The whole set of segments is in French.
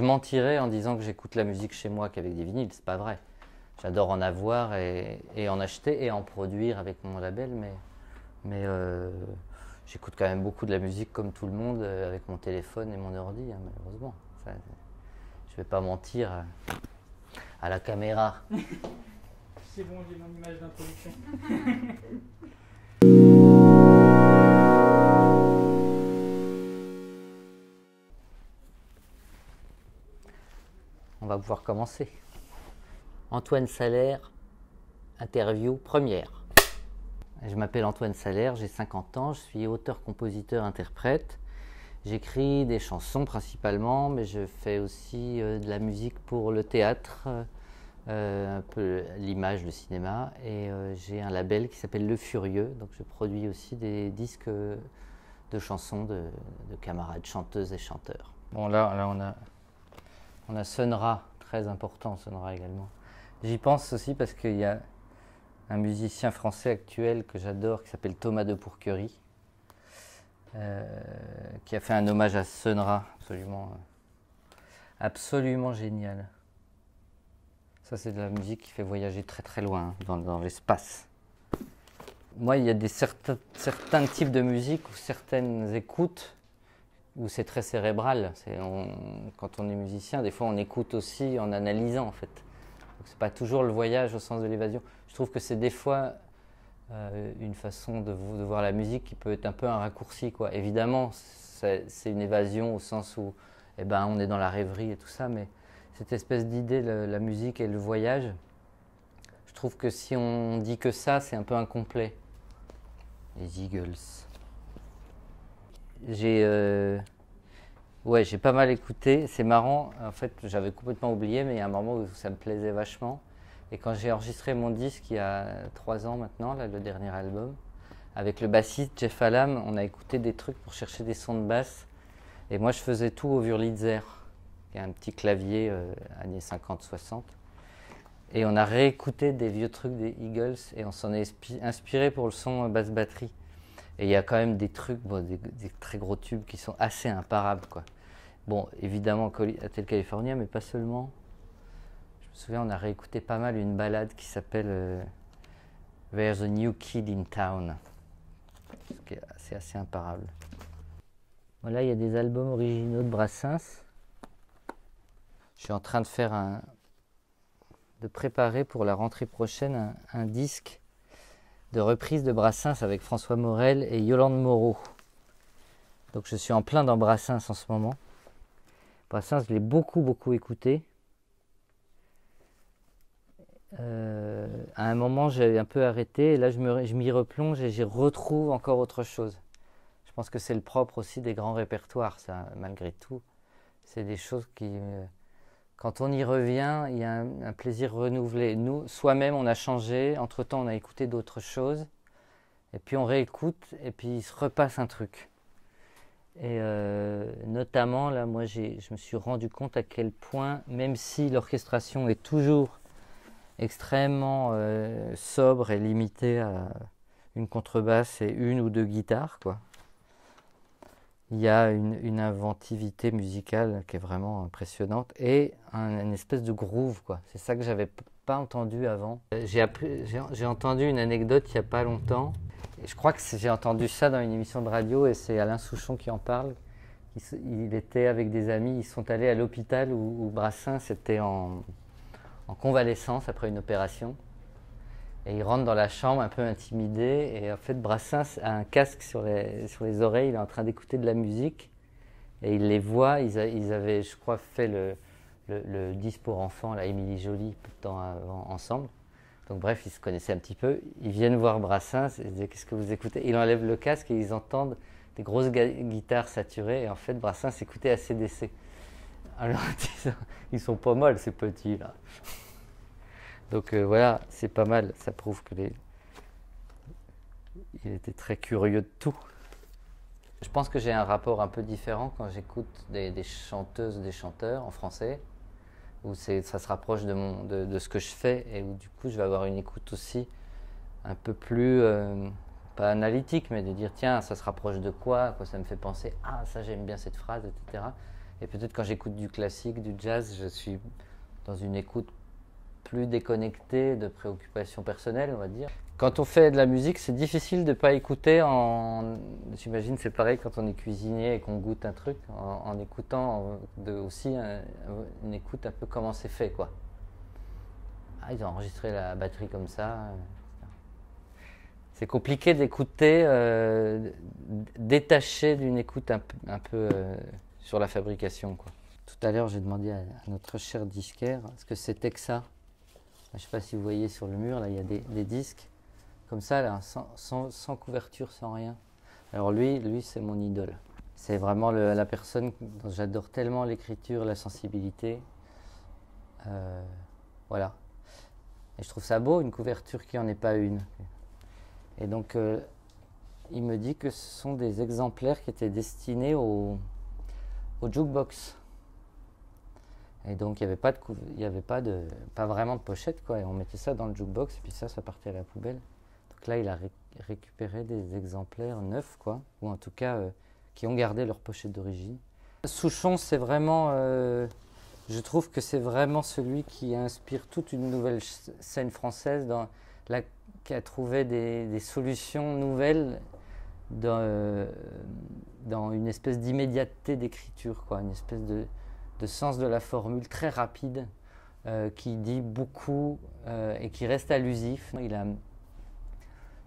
je mentirais en disant que j'écoute la musique chez moi qu'avec des vinyles, c'est pas vrai. J'adore en avoir et en acheter et en produire avec mon label, mais j'écoute quand même beaucoup de la musique comme tout le monde avec mon téléphone et mon ordi, hein, malheureusement. Ça, je vais pas mentir à la caméra. C'est bon, j'ai mon image d'introduction. On va pouvoir commencer. Antoine Salaire, interview première. Je m'appelle Antoine Salaire, j'ai 50 ans, je suis auteur, compositeur, interprète. J'écris des chansons principalement, mais je fais aussi de la musique pour le théâtre, un peu l'image, le cinéma. Et j'ai un label qui s'appelle Le Furieux, donc je produis aussi des disques de chansons de camarades chanteuses et chanteurs. Bon, là on a Sun Ra, très important, Sun Ra également. J'y pense aussi parce qu'il y a un musicien français actuel que j'adore qui s'appelle Thomas de Pourquerie, qui a fait un hommage à Sun Ra, absolument génial. Ça, c'est de la musique qui fait voyager très très loin dans l'espace. Moi, il y a certains types de musique ou certaines écoutes où c'est très cérébral. Quand on est musicien, des fois on écoute aussi en analysant en fait. Donc c'est pas toujours le voyage au sens de l'évasion. Je trouve que c'est des fois une façon de voir la musique qui peut être un peu un raccourci, quoi. Évidemment, c'est une évasion au sens où on est dans la rêverie et tout ça, mais cette espèce d'idée, la musique et le voyage, je trouve que si on dit que ça, c'est un peu incomplet. Les Eagles. J'ai pas mal écouté, c'est marrant, en fait j'avais complètement oublié, mais il y a un moment où ça me plaisait vachement. Et quand j'ai enregistré mon disque il y a 3 ans maintenant, là, le dernier album, avec le bassiste Jeff Hallam, on a écouté des trucs pour chercher des sons de basse. Et moi je faisais tout au Wurlitzer, qui est un petit clavier années 50-60. Et on a réécouté des vieux trucs des Eagles et on s'en est inspiré pour le son basse-batterie. Et il y a quand même des trucs, des très gros tubes qui sont assez imparables, quoi. Bon, évidemment, Hotel California, mais pas seulement. Je me souviens, on a réécouté pas mal une ballade qui s'appelle There's a New Kid in Town, c'est assez imparable. Voilà, il y a des albums originaux de Brassens. Je suis en train de préparer pour la rentrée prochaine un disque de reprise de Brassens avec François Morel et Yolande Moreau. Donc je suis en plein dans Brassens en ce moment. Brassens, je l'ai beaucoup écouté. À un moment, j'ai un peu arrêté et là, je m'y replonge et j'y retrouve encore autre chose. Je pense que c'est le propre aussi des grands répertoires, ça, malgré tout. C'est des choses qui... quand on y revient, il y a un plaisir renouvelé. Nous, soi-même, on a changé. Entre-temps, on a écouté d'autres choses. Et puis, on réécoute et puis il se repasse un truc. Et notamment, là, moi, je me suis rendu compte à quel point, même si l'orchestration est toujours extrêmement sobre et limitée à une contrebasse et une ou deux guitares, quoi. Il y a une inventivité musicale qui est vraiment impressionnante et une espèce de groove, quoi. C'est ça que j'avais pas entendu avant. J'ai entendu une anecdote il n'y a pas longtemps. Et je crois que j'ai entendu ça dans une émission de radio et c'est Alain Souchon qui en parle. Il était avec des amis, ils sont allés à l'hôpital où Brassens était en convalescence après une opération. Et il rentre dans la chambre un peu intimidé et en fait Brassens a un casque sur les oreilles, il est en train d'écouter de la musique et il les voit, ils avaient je crois fait le disque pour enfants, là, Émilie Joly, peu de temps avant, ensemble. Donc bref, ils se connaissaient un petit peu, ils viennent voir Brassens et ils disent qu'est-ce que vous écoutez? Il enlève le casque et ils entendent des grosses guitares saturées et en fait Brassens écoutait AC/DC. Alors ils sont pas mal ces petits là. Donc voilà, c'est pas mal, ça prouve que il était très curieux de tout. Je pense que j'ai un rapport un peu différent quand j'écoute des chanteuses, des chanteurs en français, où ça se rapproche de ce que je fais et où du coup je vais avoir une écoute aussi un peu plus, pas analytique, mais de dire tiens, ça se rapproche de quoi ça me fait penser, ah ça j'aime bien cette phrase, etc. Et peut-être quand j'écoute du classique, du jazz, je suis dans une écoute plus déconnectée de préoccupations personnelles, on va dire. Quand on fait de la musique, c'est difficile de ne pas écouter en... J'imagine c'est pareil quand on est cuisinier et qu'on goûte un truc, en écoutant aussi une écoute un peu comment c'est fait, quoi. Ah, ils ont enregistré la batterie comme ça. C'est compliqué d'écouter détaché d'une écoute un peu sur la fabrication, quoi. Tout à l'heure, j'ai demandé à notre cher disquaire ce que c'était que ça. Je ne sais pas si vous voyez sur le mur, là, il y a des disques comme ça, là, sans couverture, sans rien. Alors lui c'est mon idole. C'est vraiment la personne dont j'adore tellement l'écriture, la sensibilité. Voilà. Et je trouve ça beau, une couverture qui n'en est pas une. Et donc, il me dit que ce sont des exemplaires qui étaient destinés au jukebox. Et donc, il n'y avait pas vraiment de pochette, quoi. Et on mettait ça dans le jukebox, et puis ça partait à la poubelle. Donc là, il a récupéré des exemplaires neufs, quoi. Ou en tout cas, qui ont gardé leur pochette d'origine. Souchon, c'est vraiment... je trouve que c'est vraiment celui qui inspire toute une nouvelle scène française qui a trouvé des solutions nouvelles dans une espèce d'immédiateté d'écriture, quoi, une espèce de sens de la formule très rapide qui dit beaucoup et qui reste allusif. Il a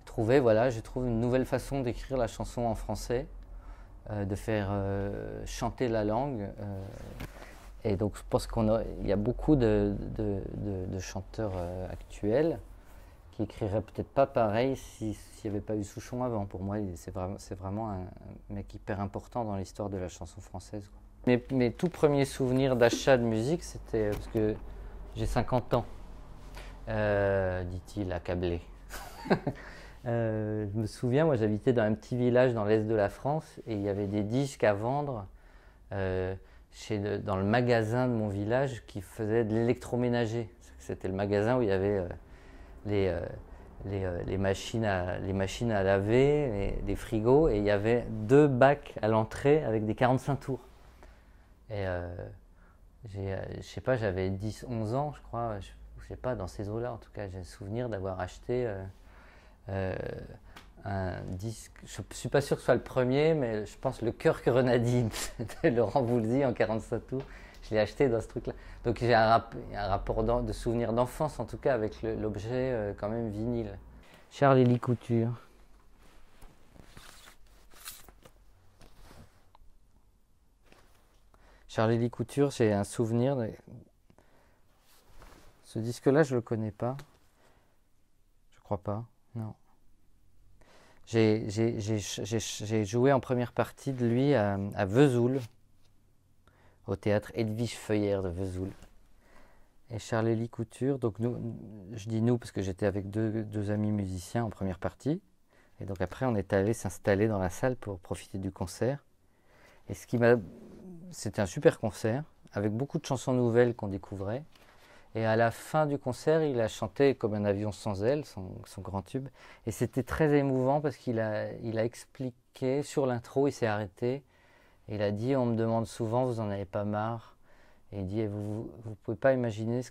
trouvé, voilà, je trouve une nouvelle façon d'écrire la chanson en français, de faire chanter la langue. Et donc je pense qu'il y a beaucoup de chanteurs actuels qui écriraient peut-être pas pareil s'il n'y avait pas eu Souchon avant. Pour moi, c'est vraiment un mec hyper important dans l'histoire de la chanson française, quoi. Mes tout premiers souvenirs d'achat de musique, c'était parce que j'ai 50 ans, dit-il accablé. Je me souviens, moi j'habitais dans un petit village dans l'est de la France et il y avait des disques à vendre dans le magasin de mon village qui faisait de l'électroménager. C'était le magasin où il y avait les machines à laver, les frigos, et il y avait 2 bacs à l'entrée avec des 45 tours. Et je sais pas, j'avais 10-11 ans, je crois, je sais pas, dans ces eaux-là en tout cas, j'ai le souvenir d'avoir acheté un disque, je ne suis pas sûr que ce soit le premier, mais je pense le Cœur Grenadine de Laurent Voulzy en 45 tours. Je l'ai acheté dans ce truc-là. Donc j'ai un rapport de souvenir d'enfance en tout cas avec l'objet quand même vinyle. Charles-Élie Couture. Charles-Élie Couture, j'ai un souvenir. Ce disque-là, je ne le connais pas. Je crois pas, non. J'ai joué en première partie de lui à Vesoul, au théâtre Edwige Feuillère de Vesoul. Et Charles-Élie Couture, donc nous, je dis nous parce que j'étais avec deux amis musiciens en première partie. Et donc après, on est allé s'installer dans la salle pour profiter du concert. Et c'était un super concert, avec beaucoup de chansons nouvelles qu'on découvrait. Et à la fin du concert, il a chanté Comme un avion sans ailes, son grand tube. Et c'était très émouvant parce qu'il a expliqué, sur l'intro, il s'est arrêté. Et il a dit, on me demande souvent, vous en avez pas marre? Et il dit, vous pouvez pas imaginer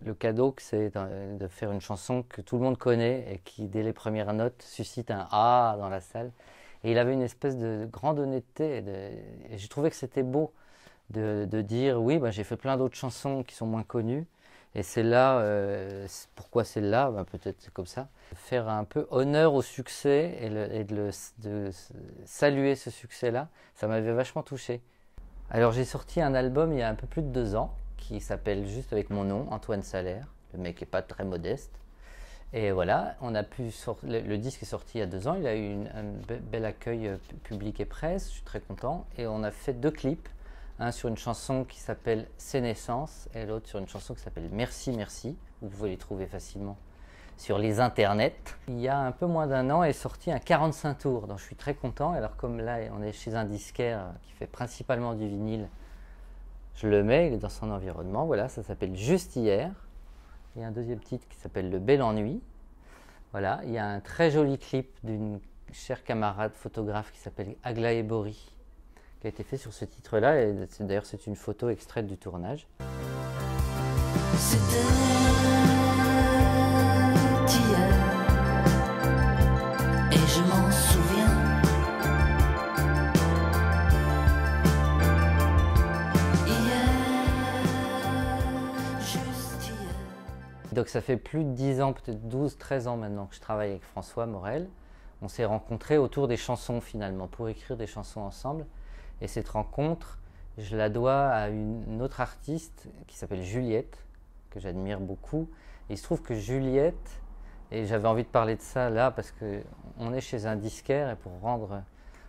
le cadeau que c'est de faire une chanson que tout le monde connaît et qui, dès les premières notes, suscite un « ah » dans la salle. Et il avait une espèce de grande honnêteté. Et j'ai trouvé que c'était beau de dire, oui, j'ai fait plein d'autres chansons qui sont moins connues. Et celle-là, pourquoi celle-là? Peut-être c'est comme ça. Faire un peu honneur au succès et de saluer ce succès-là, ça m'avait vachement touché. Alors j'ai sorti un album il y a un peu plus de 2 ans qui s'appelle juste avec mon nom, Antoine Salaire. Le mec n'est pas très modeste. Et voilà, le disque est sorti il y a 2 ans. Il a eu un bel accueil public et presse. Je suis très content. Et on a fait 2 clips. Un sur une chanson qui s'appelle C'est naissances et l'autre sur une chanson qui s'appelle Merci Merci. Vous pouvez les trouver facilement sur les internets. Il y a un peu moins d'1 an est sorti un 45 tours, donc je suis très content. Alors comme là on est chez un disquaire qui fait principalement du vinyle, je le mets, il est dans son environnement. Voilà, ça s'appelle Juste hier. Il y a un deuxième titre qui s'appelle Le bel ennui. Voilà, il y a un très joli clip d'une chère camarade photographe qui s'appelle Aglaé Bory, qui a été fait sur ce titre-là. Et d'ailleurs, c'est une photo extraite du tournage. C'était hier, et je m'en souviens. Donc ça fait plus de 10 ans, peut-être 12, 13 ans maintenant que je travaille avec François Morel. On s'est rencontrés autour des chansons finalement, pour écrire des chansons ensemble. Et cette rencontre, je la dois à une autre artiste qui s'appelle Juliette, que j'admire beaucoup. Et il se trouve que Juliette, et j'avais envie de parler de ça là, parce qu'on est chez un disquaire et pour rendre...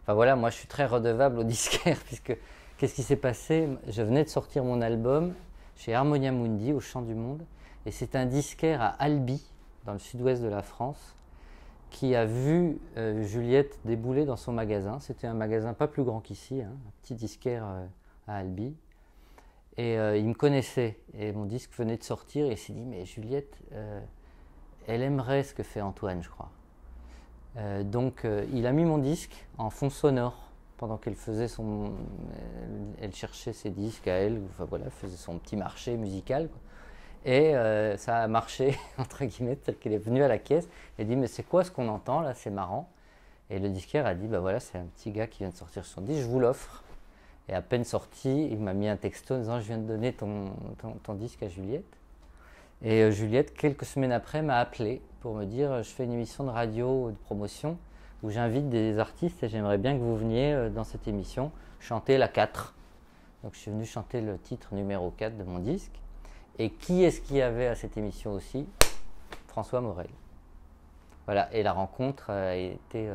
Enfin voilà, moi je suis très redevable au disquaire, puisque qu'est-ce qui s'est passé? Je venais de sortir mon album chez Harmonia Mundi, au Chant du Monde. Et c'est un disquaire à Albi, dans le sud-ouest de la France, qui a vu Juliette débouler dans son magasin. C'était un magasin pas plus grand qu'ici, hein, un petit disquaire à Albi. Et il me connaissait. Et mon disque venait de sortir. Et il s'est dit, mais Juliette, elle aimerait ce que fait Antoine, je crois. Donc il a mis mon disque en fond sonore pendant qu'elle faisait elle cherchait ses disques à elle. Enfin voilà, elle faisait son petit marché musical, quoi. Et ça a marché, entre guillemets, c'est-à-dire qu'elle est venue à la caisse et dit « mais c'est quoi ce qu'on entend là, c'est marrant ». Et le disquaire a dit « bah voilà, c'est un petit gars qui vient de sortir son disque, je vous l'offre ». Et à peine sorti, il m'a mis un texto en disant « je viens de donner ton disque à Juliette ». Et Juliette, quelques semaines après, m'a appelé pour me dire « je fais une émission de radio de promotion où j'invite des artistes et j'aimerais bien que vous veniez dans cette émission chanter la 4 ». Donc je suis venu chanter le titre numéro 4 de mon disque. Et qui est-ce qu'il y avait à cette émission aussi? François Morel. Voilà, et la rencontre a été...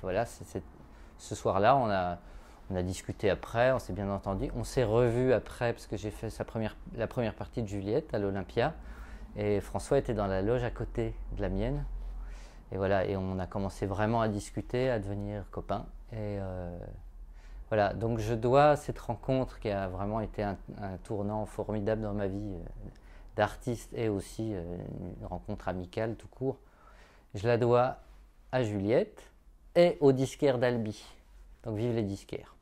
voilà, ce soir-là, on a discuté après, on s'est bien entendu. On s'est revus après, parce que j'ai fait la première partie de Juliette à l'Olympia. Et François était dans la loge à côté de la mienne. Et voilà, et on a commencé vraiment à discuter, à devenir copains. Et voilà, donc je dois cette rencontre qui a vraiment été un tournant formidable dans ma vie d'artiste et aussi une rencontre amicale tout court. Je la dois à Juliette et au disquaire d'Albi. Donc vive les disquaires.